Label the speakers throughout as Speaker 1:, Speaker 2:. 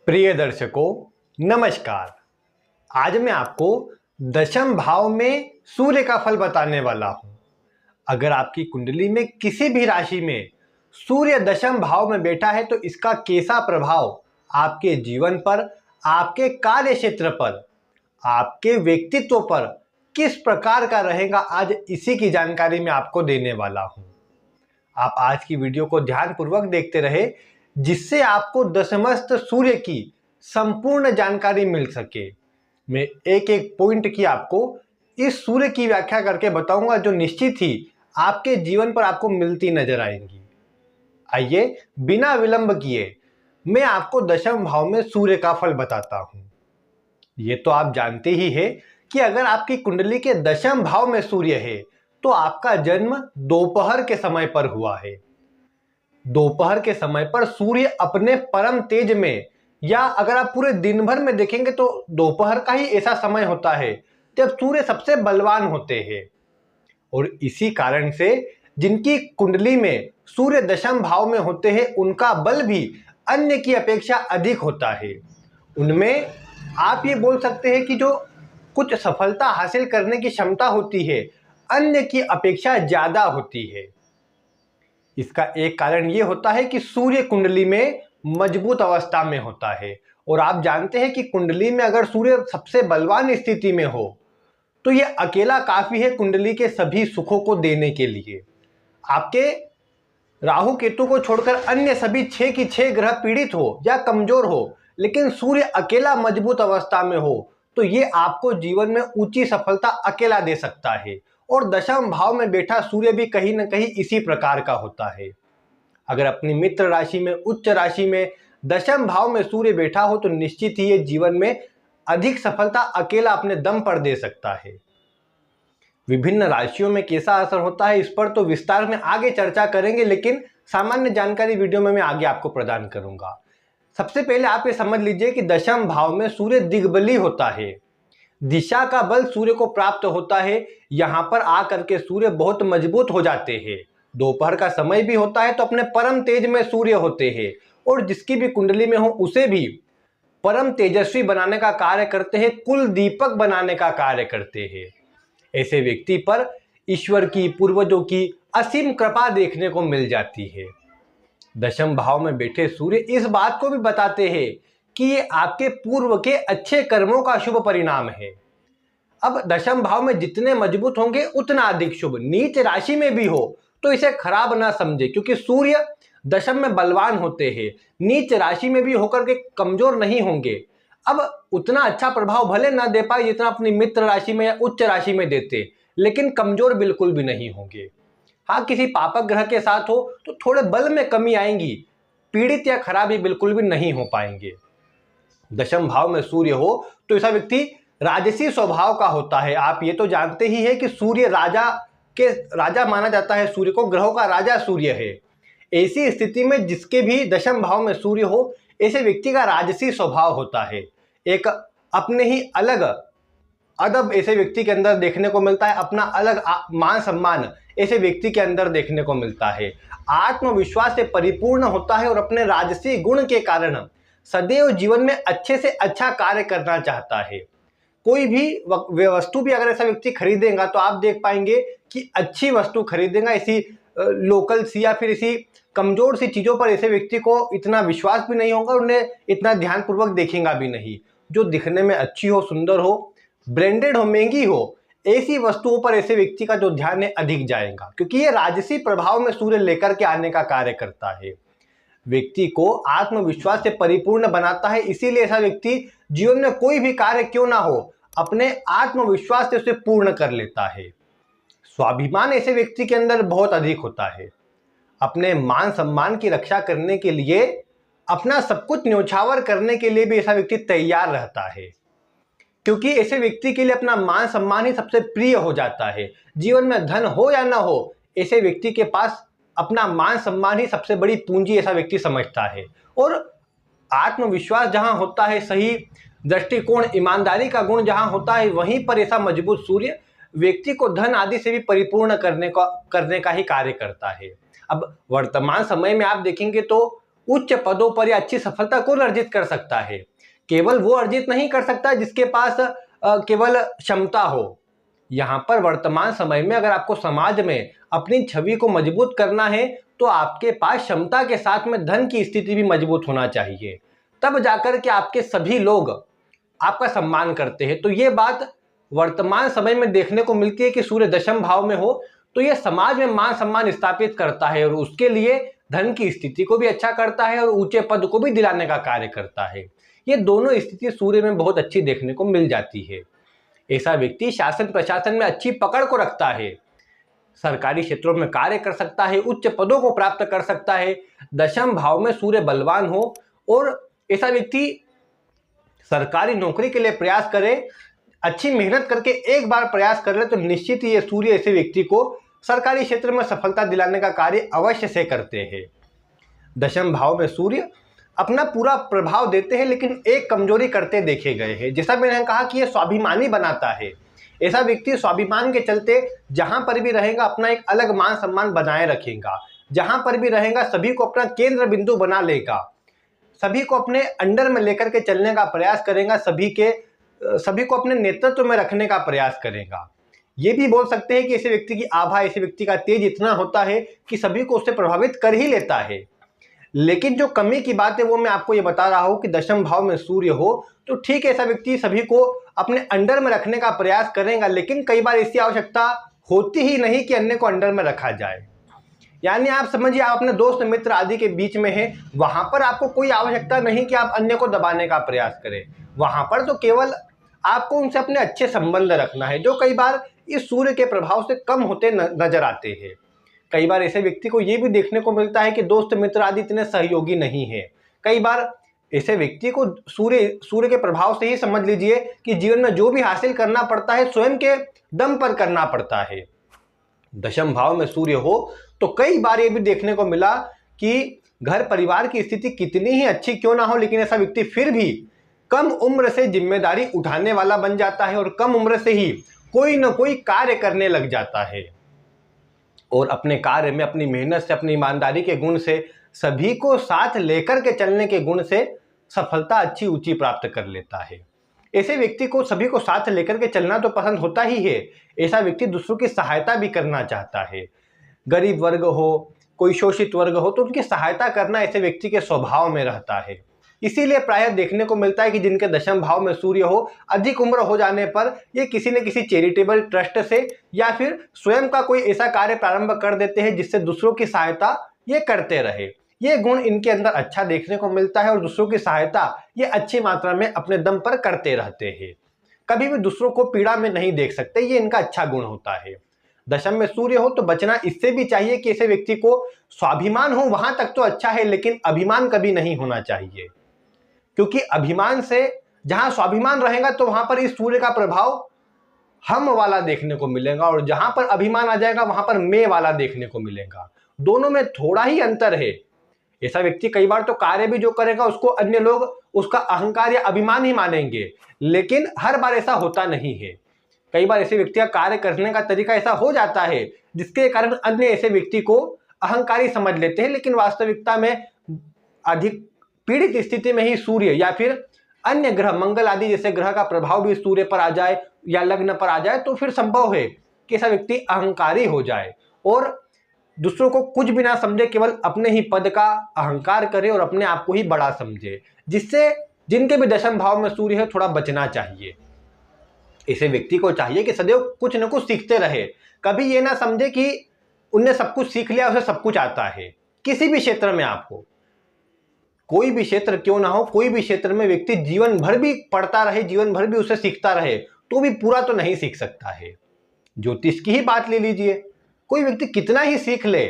Speaker 1: प्रिय दर्शकों, नमस्कार। आज मैं आपको दशम भाव में सूर्य का फल बताने वाला हूं। अगर आपकी कुंडली में किसी भी राशि में सूर्य दशम भाव में बैठा है तो इसका कैसा प्रभाव आपके जीवन पर, आपके कार्य क्षेत्र पर, आपके व्यक्तित्व पर किस प्रकार का रहेगा, आज इसी की जानकारी मैं आपको देने वाला हूं। आप आज की वीडियो को ध्यानपूर्वक देखते रहे, जिससे आपको दशमस्थ सूर्य की संपूर्ण जानकारी मिल सके। मैं एक एक पॉइंट की आपको इस सूर्य की व्याख्या करके बताऊंगा, जो निश्चित ही आपके जीवन पर आपको मिलती नजर आएंगी। आइए बिना विलंब किए मैं आपको दशम भाव में सूर्य का फल बताता हूं। ये तो आप जानते ही है कि अगर आपकी कुंडली के दशम भाव में सूर्य है तो आपका जन्म दोपहर के समय पर हुआ है। दोपहर के समय पर सूर्य अपने परम तेज में, या अगर आप पूरे दिन भर में देखेंगे तो दोपहर का ही ऐसा समय होता है जब सूर्य सबसे बलवान होते हैं। और इसी कारण से जिनकी कुंडली में सूर्य दशम भाव में होते हैं उनका बल भी अन्य की अपेक्षा अधिक होता है। उनमें आप ये बोल सकते हैं कि जो कुछ सफलता हासिल करने की क्षमता होती है अन्य की अपेक्षा ज्यादा होती है। इसका एक कारण ये होता है कि सूर्य कुंडली में मजबूत अवस्था में होता है। और आप जानते हैं कि कुंडली में अगर सूर्य सबसे बलवान स्थिति में हो तो ये अकेला काफी है कुंडली के सभी सुखों को देने के लिए। आपके राहु केतु को छोड़कर अन्य सभी 6 की 6 ग्रह पीड़ित हो या कमजोर हो, लेकिन सूर्य अकेला मजबूत अवस्था में हो तो ये आपको जीवन में ऊंची सफलता अकेला दे सकता है। और दशम भाव में बैठा सूर्य भी कहीं ना कहीं इसी प्रकार का होता है। अगर अपनी मित्र राशि में, उच्च राशि में दशम भाव में सूर्य बैठा हो तो निश्चित ही ये जीवन में अधिक सफलता अकेला अपने दम पर दे सकता है। विभिन्न राशियों में कैसा असर होता है इस पर तो विस्तार में आगे चर्चा करेंगे, लेकिन सामान्य जानकारी वीडियो में मैं आगे आपको प्रदान करूंगा। सबसे पहले आप ये समझ लीजिए कि दशम भाव में सूर्य दिग्बली होता है। दिशा का बल सूर्य को प्राप्त होता है। यहां पर आकर के सूर्य बहुत मजबूत हो जाते हैं। दोपहर का समय भी होता है तो अपने परम तेज में सूर्य होते हैं, और जिसकी भी कुंडली में हो उसे भी परम तेजस्वी बनाने का कार्य करते हैं, कुल दीपक बनाने का कार्य करते हैं। ऐसे व्यक्ति पर ईश्वर की, पूर्वजों की असीम कृपा देखने को मिल जाती है। दशम भाव में बैठे सूर्य इस बात को भी बताते हैं कि ये आपके पूर्व के अच्छे कर्मों का शुभ परिणाम है। अब दशम भाव में जितने मजबूत होंगे उतना अधिक शुभ। नीच राशि में भी हो तो इसे खराब ना समझे, क्योंकि सूर्य दशम में बलवान होते हैं। नीच राशि में भी होकर के कमजोर नहीं होंगे। अब उतना अच्छा प्रभाव भले ना दे पाए जितना अपनी मित्र राशि में या उच्च राशि में देते, लेकिन कमजोर बिल्कुल भी नहीं होंगे। हाँ, किसी पापक ग्रह के साथ हो तो थोड़े बल में कमी आएंगी, पीड़ित या खराबी बिल्कुल भी नहीं हो पाएंगे। दशम भाव में सूर्य हो तो ऐसा व्यक्ति राजसी स्वभाव का होता है। आप ये तो जानते ही है कि सूर्य राजा माना जाता है। सूर्य को ग्रहों का राजा सूर्य है। ऐसी स्थिति में जिसके भी दशम भाव में सूर्य हो, ऐसे व्यक्ति का राजसी स्वभाव होता है। एक अपने ही अलग अदब ऐसे व्यक्ति के अंदर देखने को मिलता है। अपना अलग मान सम्मान ऐसे व्यक्ति के अंदर देखने को मिलता है। आत्मविश्वास से परिपूर्ण होता है और अपने राजसी गुण के कारण सदैव जीवन में अच्छे से अच्छा कार्य करना चाहता है। कोई भी वस्तु भी अगर ऐसा व्यक्ति खरीदेगा तो आप देख पाएंगे कि अच्छी वस्तु खरीदेगा। इसी लोकल सी या फिर इसी कमजोर सी चीजों पर ऐसे व्यक्ति को इतना विश्वास भी नहीं होगा, उन्हें इतना ध्यानपूर्वक देखेगा भी नहीं। जो दिखने में अच्छी हो, सुंदर हो, ब्रांडेड हो, महंगी हो, ऐसी वस्तुओं पर ऐसे व्यक्ति का जो ध्यान है अधिक जाएगा, क्योंकि ये राजसी प्रभाव में सूर्य लेकर के आने का कार्य करता है। व्यक्ति को आत्मविश्वास से परिपूर्ण बनाता है। इसीलिए ऐसा व्यक्ति जीवन में कोई भी कार्य क्यों ना हो, अपने आत्मविश्वास से उसे पूर्ण कर लेता है। स्वाभिमान ऐसे व्यक्ति के अंदर बहुत अधिक होता है। अपने मान सम्मान की रक्षा करने के लिए, अपना सब कुछ न्यौछावर करने के लिए भी ऐसा व्यक्ति तैयार रहता है, क्योंकि ऐसे व्यक्ति के लिए अपना मान सम्मान ही सबसे प्रिय हो जाता है। जीवन में धन हो या ना हो, ऐसे व्यक्ति के पास अपना मान सम्मान ही सबसे बड़ी पूंजी ऐसा व्यक्ति समझता है। और आत्मविश्वास जहां होता है, सही दृष्टिकोण, ईमानदारी का गुण जहां होता है, वहीं पर ऐसा मजबूत सूर्य व्यक्ति को धन आदि से भी परिपूर्ण करने का ही कार्य करता है। अब वर्तमान समय में आप देखेंगे तो उच्च पदों पर या अच्छी सफलता कौन अर्जित कर सकता है? केवल वो अर्जित नहीं कर सकता जिसके पास केवल क्षमता हो। यहाँ पर वर्तमान समय में अगर आपको समाज में अपनी छवि को मजबूत करना है तो आपके पास क्षमता के साथ में धन की स्थिति भी मजबूत होना चाहिए, तब जाकर के आपके सभी लोग आपका सम्मान करते हैं। तो ये बात वर्तमान समय में देखने को मिलती है कि सूर्य दशम भाव में हो तो ये समाज में मान सम्मान स्थापित करता है और उसके लिए धन की स्थिति को भी अच्छा करता है और ऊंचे पद को भी दिलाने का कार्य करता है। ये दोनों स्थिति सूर्य में बहुत अच्छी देखने को मिल जाती है। ऐसा व्यक्ति शासन प्रशासन में अच्छी पकड़ को रखता है, सरकारी क्षेत्रों में कार्य कर सकता है, उच्च पदों को प्राप्त कर सकता है। दशम भाव में सूर्य बलवान हो और ऐसा व्यक्ति सरकारी नौकरी के लिए प्रयास करे, अच्छी मेहनत करके एक बार प्रयास कर ले तो निश्चित ही ये सूर्य ऐसे व्यक्ति को सरकारी क्षेत्र में सफलता दिलाने का कार्य अवश्य से करते हैं। दशम भाव में सूर्य अपना पूरा प्रभाव देते हैं लेकिन एक कमजोरी करते देखे गए हैं। जैसा मैंने कहा कि ये स्वाभिमानी बनाता है। ऐसा व्यक्ति स्वाभिमान के चलते जहां पर भी रहेगा अपना एक अलग मान सम्मान बनाए रखेगा, जहां पर भी रहेगा सभी को अपना केंद्र बिंदु बना लेगा, सभी को अपने अंडर में लेकर के चलने का प्रयास करेगा, सभी को अपने नेतृत्व में रखने का प्रयास करेगा। ये भी बोल सकते हैं कि ऐसे व्यक्ति की आभा, ऐसे व्यक्ति का तेज इतना होता है कि सभी को उससे प्रभावित कर ही लेता है। लेकिन जो कमी की बात है वो मैं आपको ये बता रहा हूं कि दशम भाव में सूर्य हो तो ठीक है, ऐसा व्यक्ति सभी को अपने अंडर में रखने का प्रयास करेगा, लेकिन कई बार ऐसी आवश्यकता होती ही नहीं कि अन्य को अंडर में रखा जाए। यानी आप समझिए, आप अपने दोस्त मित्र आदि के बीच में हैं, वहां पर आपको कोई आवश्यकता नहीं कि आप अन्य को दबाने का प्रयास करें। वहां पर तो केवल आपको उनसे अपने अच्छे संबंध रखना है, जो कई बार इस सूर्य के प्रभाव से कम होते नजर आते हैं। कई बार ऐसे व्यक्ति को यह भी देखने को मिलता है कि दोस्त मित्र आदि इतने सहयोगी नहीं है। कई बार ऐसे व्यक्ति को सूर्य के प्रभाव से ही समझ लीजिए कि जीवन में जो भी हासिल करना पड़ता है स्वयं के दम पर करना पड़ता है। दशम भाव में सूर्य हो तो कई बार ये भी देखने को मिला कि घर परिवार की स्थिति कितनी ही अच्छी क्यों ना हो, लेकिन ऐसा व्यक्ति फिर भी कम उम्र से जिम्मेदारी उठाने वाला बन जाता है और कम उम्र से ही कोई न कोई कार्य करने लग जाता है और अपने कार्य में अपनी मेहनत से, अपनी ईमानदारी के गुण से, सभी को साथ लेकर के चलने के गुण से सफलता अच्छी ऊंची प्राप्त कर लेता है। ऐसे व्यक्ति को सभी को साथ लेकर के चलना तो पसंद होता ही है। ऐसा व्यक्ति दूसरों की सहायता भी करना चाहता है। गरीब वर्ग हो, कोई शोषित वर्ग हो तो उनकी सहायता करना ऐसे व्यक्ति के स्वभाव में रहता है। इसीलिए प्रायः देखने को मिलता है कि जिनके दशम भाव में सूर्य हो, अधिक उम्र हो जाने पर ये किसी न किसी चैरिटेबल ट्रस्ट से या फिर स्वयं का कोई ऐसा कार्य प्रारंभ कर देते हैं जिससे दूसरों की सहायता ये करते रहे। ये गुण इनके अंदर अच्छा देखने को मिलता है और दूसरों की सहायता ये अच्छी मात्रा में अपने दम पर करते रहते हैं। कभी भी दूसरों को पीड़ा में नहीं देख सकते, ये इनका अच्छा गुण होता है। दशम में सूर्य हो तो बचना इससे भी चाहिए कि ऐसे व्यक्ति को स्वाभिमान हो, वहां तक तो अच्छा है, लेकिन अभिमान कभी नहीं होना चाहिए, क्योंकि अभिमान से जहां स्वाभिमान रहेगा तो वहां पर इस सूर्य का प्रभाव हम वाला देखने को मिलेगा और जहां पर अभिमान आ जाएगा वहां पर मैं वाला देखने को मिलेगा। दोनों में थोड़ा ही अंतर है। ऐसा व्यक्ति कई बार तो कार्य भी जो करेगा उसको अन्य लोग उसका अहंकार या अभिमान ही मानेंगे, लेकिन हर बार ऐसा होता नहीं है। कई बार ऐसे व्यक्ति का कार्य करने का तरीका ऐसा हो जाता है जिसके कारण अन्य ऐसे व्यक्ति को अहंकारी समझ लेते हैं, लेकिन वास्तविकता में अधिक पीड़ित स्थिति में ही सूर्य या फिर अन्य ग्रह, मंगल आदि जैसे ग्रह का प्रभाव भी सूर्य पर आ जाए या लग्न पर आ जाए तो फिर संभव है कि ऐसा व्यक्ति अहंकारी हो जाए और दूसरों को कुछ भी ना समझे, केवल अपने ही पद का अहंकार करे और अपने आप को ही बड़ा समझे, जिससे जिनके भी दशम भाव में सूर्य है थोड़ा बचना चाहिए। ऐसे व्यक्ति को चाहिए कि सदैव कुछ न कुछ सीखते रहे। कभी ये ना समझे कि उनने सब कुछ सीख लिया, उसे सब कुछ आता है। किसी भी क्षेत्र में आपको, कोई भी क्षेत्र क्यों ना हो, कोई भी क्षेत्र में व्यक्ति जीवन भर भी पढ़ता रहे, जीवन भर भी उसे सीखता रहे तो भी पूरा तो नहीं सीख सकता है। ज्योतिष की ही बात ले लीजिए, कोई व्यक्ति कितना ही सीख ले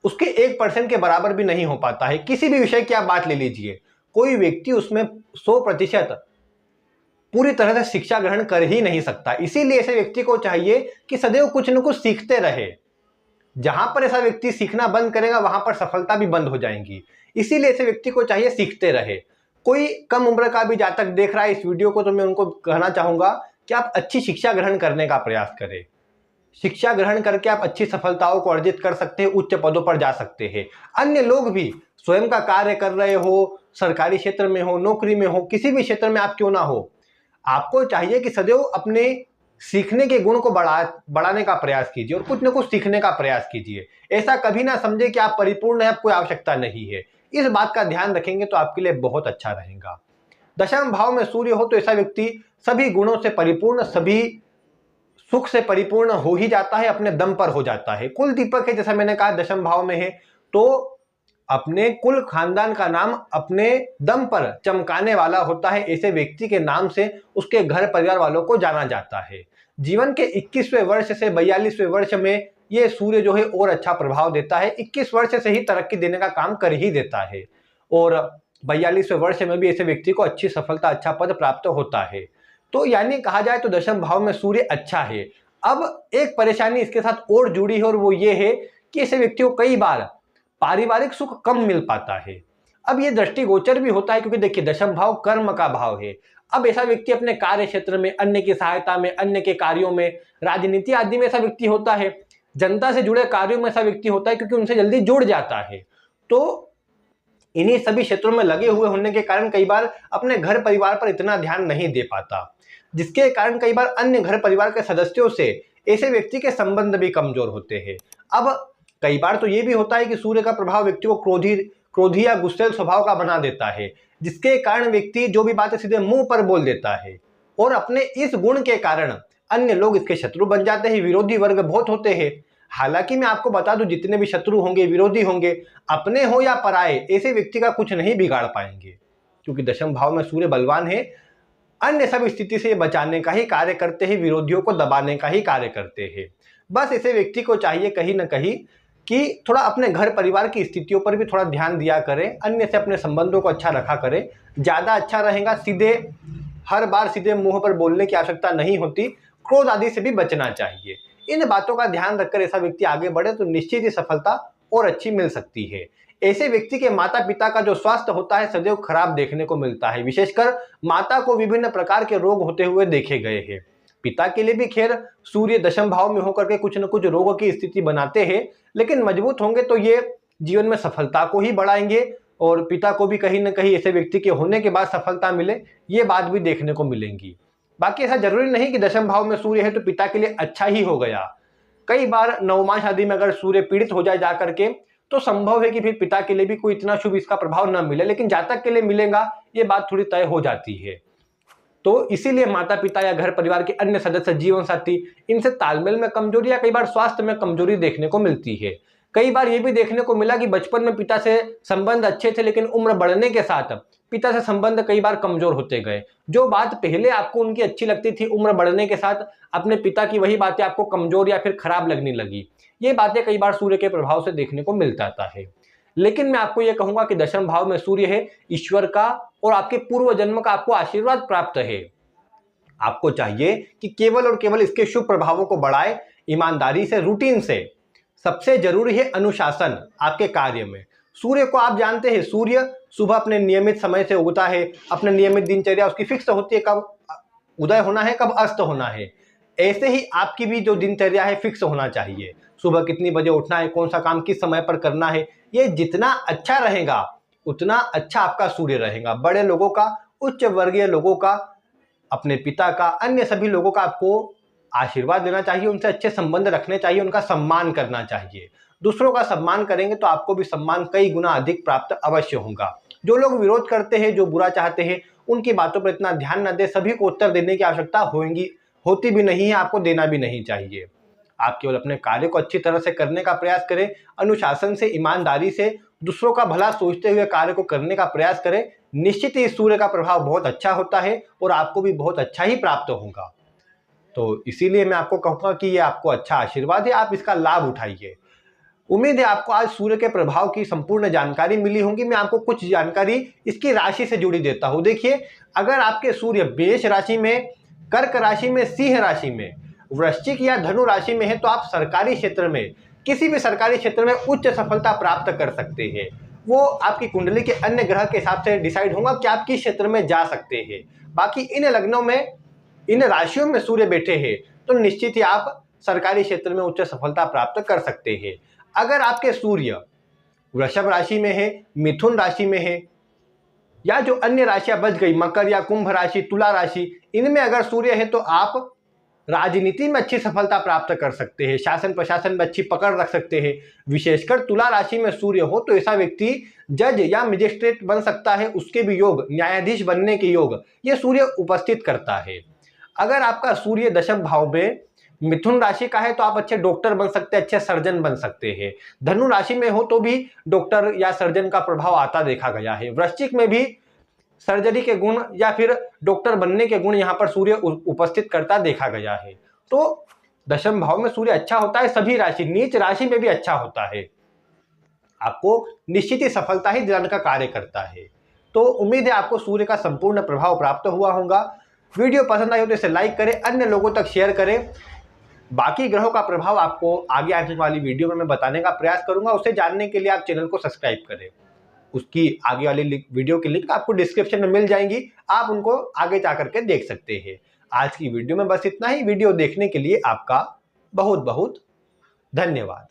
Speaker 1: उसके 1% के बराबर भी नहीं हो पाता है। किसी भी विषय की आप बात ले लीजिए, कोई व्यक्ति उसमें 100% पूरी तरह से शिक्षा ग्रहण कर ही नहीं सकता। इसीलिए ऐसे व्यक्ति को चाहिए कि सदैव कुछ न कुछ सीखते रहे। जहां पर ऐसा व्यक्ति सीखना बंद करेगा वहां पर सफलता भी बंद हो जाएंगी। इसीलिए ऐसे व्यक्ति को चाहिए सीखते रहे। कोई कम उम्र का भी जातक देख रहा है इस वीडियो को तो मैं उनको कहना चाहूंगा कि आप अच्छी शिक्षा ग्रहण करने का प्रयास करें। शिक्षा ग्रहण करके आप अच्छी सफलताओं को अर्जित कर सकते हैं, उच्च पदों पर जा सकते हैं। अन्य लोग भी स्वयं का कार्य कर रहे हो, सरकारी क्षेत्र में हो, नौकरी में हो, किसी भी क्षेत्र में आप क्यों ना हो, आपको चाहिए कि सदैव अपने सीखने के गुण को बढ़ाने का प्रयास कीजिए और कुछ न कुछ सीखने का प्रयास कीजिए। ऐसा कभी ना समझे कि आप परिपूर्ण हैं, कोई आवश्यकता नहीं है। इस बात का ध्यान रखेंगे तो आपके लिए बहुत अच्छा रहेगा। दशम भाव में सूर्य हो तो ऐसा व्यक्ति सभी गुणों से परिपूर्ण, सभी सुख से परिपूर्ण हो ही जाता है, अपने दम पर हो जाता है। कुल दीपक है, जैसा मैंने कहा दशम भाव में है, तो अपने कुल खानदान का नाम अपने दम पर चमकाने वाला होता है। ऐसे व्यक्ति के नाम से उसके घर परिवार वालों को जाना जाता है। जीवन के 21वें वर्ष से 42वें वर्ष में ये सूर्य जो है और अच्छा प्रभाव देता है। 21 वर्ष से ही तरक्की देने का काम कर ही देता है और 42वें वर्ष में भी ऐसे व्यक्ति को अच्छी सफलता, अच्छा पद प्राप्त होता है। तो यानी कहा जाए तो दशम भाव में सूर्य अच्छा है। अब एक परेशानी इसके साथ और जुड़ी है और वो ये है कि ऐसे व्यक्ति को कई बार पारिवारिक सुख कम मिल पाता है। अब ये दृष्टिगोचर भी होता है क्योंकि देखिए दशम भाव कर्म का भाव है। अब ऐसा व्यक्ति अपने कार्य क्षेत्र में, अन्य की सहायता में, अन्य के कार्यों में, राजनीति आदि में ऐसा व्यक्ति होता है, जनता से जुड़े कार्यों में ऐसा व्यक्ति होता है क्योंकि उनसे जल्दी जुड़ जाता है। तो इन्हीं सभी क्षेत्रों में लगे हुए होने के कारण कई बार अपने घर परिवार पर इतना ध्यान नहीं दे पाता, जिसके कारण कई बार अन्य घर परिवार के सदस्यों से ऐसे व्यक्ति के संबंध भी कमजोर होते हैं। अब कई बार तो ये भी होता है कि सूर्य का प्रभाव व्यक्ति को क्रोधी या गुस्सैल स्वभाव का बना देता है, जिसके कारण व्यक्ति जो भी बातें सीधे मुंह पर बोल देता है और अपने इस गुण के कारण अन्य लोग इसके शत्रु बन जाते हैं, विरोधी वर्ग बहुत होते हैं। हालांकि मैं आपको बता दूं, जितने भी शत्रु होंगे, विरोधी होंगे, अपने हो या पराये, ऐसे व्यक्ति का कुछ नहीं बिगाड़ पाएंगे क्योंकि दशम भाव में सूर्य बलवान है। अन्य सब स्थिति से बचाने का ही कार्य करते हैं, विरोधियों को दबाने का ही कार्य करते हैं। बस ऐसे व्यक्ति को चाहिए कहीं ना कहीं कि थोड़ा अपने घर परिवार की स्थितियों पर भी थोड़ा ध्यान दिया करें, अन्य से अपने संबंधों को अच्छा रखा करें, ज़्यादा अच्छा रहेगा। सीधे हर बार सीधे मुंह पर बोलने की आवश्यकता नहीं होती, क्रोध आदि से भी बचना चाहिए। इन बातों का ध्यान रखकर ऐसा व्यक्ति आगे बढ़े तो निश्चित ही सफलता और अच्छी मिल सकती है। ऐसे व्यक्ति के माता पिता का जो स्वास्थ्य होता है सदैव खराब देखने को मिलता है, विशेषकर माता को विभिन्न प्रकार के रोग होते हुए देखे गए हैं। पिता के लिए भी खैर सूर्य दशम भाव में होकर के कुछ न कुछ रोगों की स्थिति बनाते हैं, लेकिन मजबूत होंगे तो ये जीवन में सफलता को ही बढ़ाएंगे और पिता को भी कहीं ना कहीं ऐसे व्यक्ति के होने के बाद सफलता मिले, ये बात भी देखने को मिलेंगी। बाकी ऐसा जरूरी नहीं कि दशम भाव में सूर्य है तो पिता के लिए अच्छा ही हो गया। कई बार नवमास आदि में अगर सूर्य पीड़ित हो जाए जाकर के तो संभव है कि फिर पिता के लिए भी कोई इतना शुभ इसका प्रभाव न मिले, लेकिन जातक के लिए मिलेगा ये बात थोड़ी तय हो जाती है। तो इसीलिए माता पिता या घर परिवार के अन्य सदस्य, जीवन साथी, इनसे तालमेल में कमजोरी या कई बार स्वास्थ्य में कमजोरी देखने को मिलती है। कई बार ये भी देखने को मिला कि बचपन में पिता से संबंध अच्छे थे लेकिन उम्र बढ़ने के साथ पिता से संबंध कई बार कमजोर होते गए। जो बात पहले आपको उनकी अच्छी लगती थी, उम्र बढ़ने के साथ अपने पिता की वही बातें आपको कमजोर या फिर खराब लगने लगी। ये बातें कई बार सूर्य के प्रभाव से देखने को मिल जाता है। लेकिन मैं आपको यह कहूंगा कि दशम भाव में सूर्य है, ईश्वर का और आपके पूर्व जन्म का आपको आशीर्वाद प्राप्त है। आपको चाहिए कि केवल और केवल इसके शुभ प्रभावों को बढ़ाए, ईमानदारी से, रूटीन से। सबसे जरूरी है अनुशासन आपके कार्य में। सूर्य को आप जानते हैं, सूर्य सुबह अपने नियमित समय से उगता है, अपने नियमित दिनचर्या उसकी फिक्स होती है, कब उदय होना है, कब अस्त होना है। ऐसे ही आपकी भी जो दिनचर्या है फिक्स होना चाहिए। सुबह कितनी बजे उठना है, कौन सा काम किस समय पर करना है, ये जितना अच्छा रहेगा उतना अच्छा आपका सूर्य रहेगा। बड़े लोगों का, उच्च वर्गीय लोगों का, अपने पिता का, अन्य सभी लोगों का आपको आशीर्वाद देना चाहिए, उनसे अच्छे संबंध रखने चाहिए, उनका सम्मान करना चाहिए। दूसरों का सम्मान करेंगे तो आपको भी सम्मान कई गुना अधिक प्राप्त अवश्य होगा। जो लोग विरोध करते हैं, जो बुरा चाहते हैं, उनकी बातों पर इतना ध्यान न दे। सभी को उत्तर देने की आवश्यकता होती भी नहीं है, आपको देना भी नहीं चाहिए। आप केवल अपने कार्य को अच्छी तरह से करने का प्रयास करें, अनुशासन से, ईमानदारी से, दूसरों का भला सोचते हुए कार्य को करने का प्रयास करें। निश्चित ही सूर्य का प्रभाव बहुत अच्छा होता है और आपको भी बहुत अच्छा ही प्राप्त होगा। तो इसीलिए मैं आपको कहूँगा कि ये आपको अच्छा आशीर्वाद है, आप इसका लाभ उठाइए। उम्मीद है आपको आज सूर्य के प्रभाव की संपूर्ण जानकारी मिली होगी। मैं आपको कुछ जानकारी इसकी राशि से जुड़ी देता हूँ। देखिए, अगर आपके सूर्य मेष राशि में, कर्क राशि में, सिंह राशि में, वृश्चिक या धनु राशि में है तो आप सरकारी क्षेत्र में, किसी भी सरकारी क्षेत्र में उच्च सफलता प्राप्त कर सकते हैं। वो आपकी कुंडली के अन्य ग्रह के हिसाब से डिसाइड होगा कि आप किस क्षेत्र में जा सकते हैं। बाकी इन लग्नों में, इन राशियों में सूर्य बैठे हैं तो निश्चित ही आप सरकारी क्षेत्र में उच्च सफलता प्राप्त कर सकते हैं। अगर आपके सूर्य वृषभ राशि में है, मिथुन राशि में है, या जो अन्य राशियां बच गई मकर या कुंभ राशि, तुला राशि, इनमें अगर सूर्य है तो आप राजनीति में अच्छी सफलता प्राप्त कर सकते हैं, शासन प्रशासन में अच्छी पकड़ रख सकते हैं। विशेषकर तुला राशि में सूर्य हो तो ऐसा व्यक्ति जज या मजिस्ट्रेट बन सकता है, उसके भी योग, न्यायाधीश बनने के योग ये सूर्य उपस्थित करता है। अगर आपका सूर्य दशम भाव में मिथुन राशि का है तो आप अच्छे डॉक्टर बन सकते हैं, अच्छे सर्जन बन सकते हैं। धनु राशि में हो तो भी डॉक्टर या सर्जन का प्रभाव आता देखा गया है। वृश्चिक में भी सर्जरी के गुण या फिर डॉक्टर बनने के गुण यहां पर सूर्य उपस्थित करता देखा गया है। तो दशम भाव में सूर्य अच्छा होता है, सभी राशि, नीच राशि में भी अच्छा होता है, आपको निश्चित ही सफलता ही दिलाने का कार्य करता है। तो उम्मीद है आपको सूर्य का संपूर्ण प्रभाव प्राप्त हुआ होगा। वीडियो पसंद आई हो तो इसे लाइक करें, अन्य लोगों तक शेयर करें। बाकी ग्रहों का प्रभाव आपको आगे आने वाली वीडियो में मैं बताने का प्रयास करूंगा। उसे जानने के लिए आप चैनल को सब्सक्राइब करें। उसकी आगे वाली वीडियो की लिंक आपको डिस्क्रिप्शन में मिल जाएंगी, आप उनको आगे जा करके देख सकते हैं। आज की वीडियो में बस इतना ही। वीडियो देखने के लिए आपका बहुत बहुत धन्यवाद।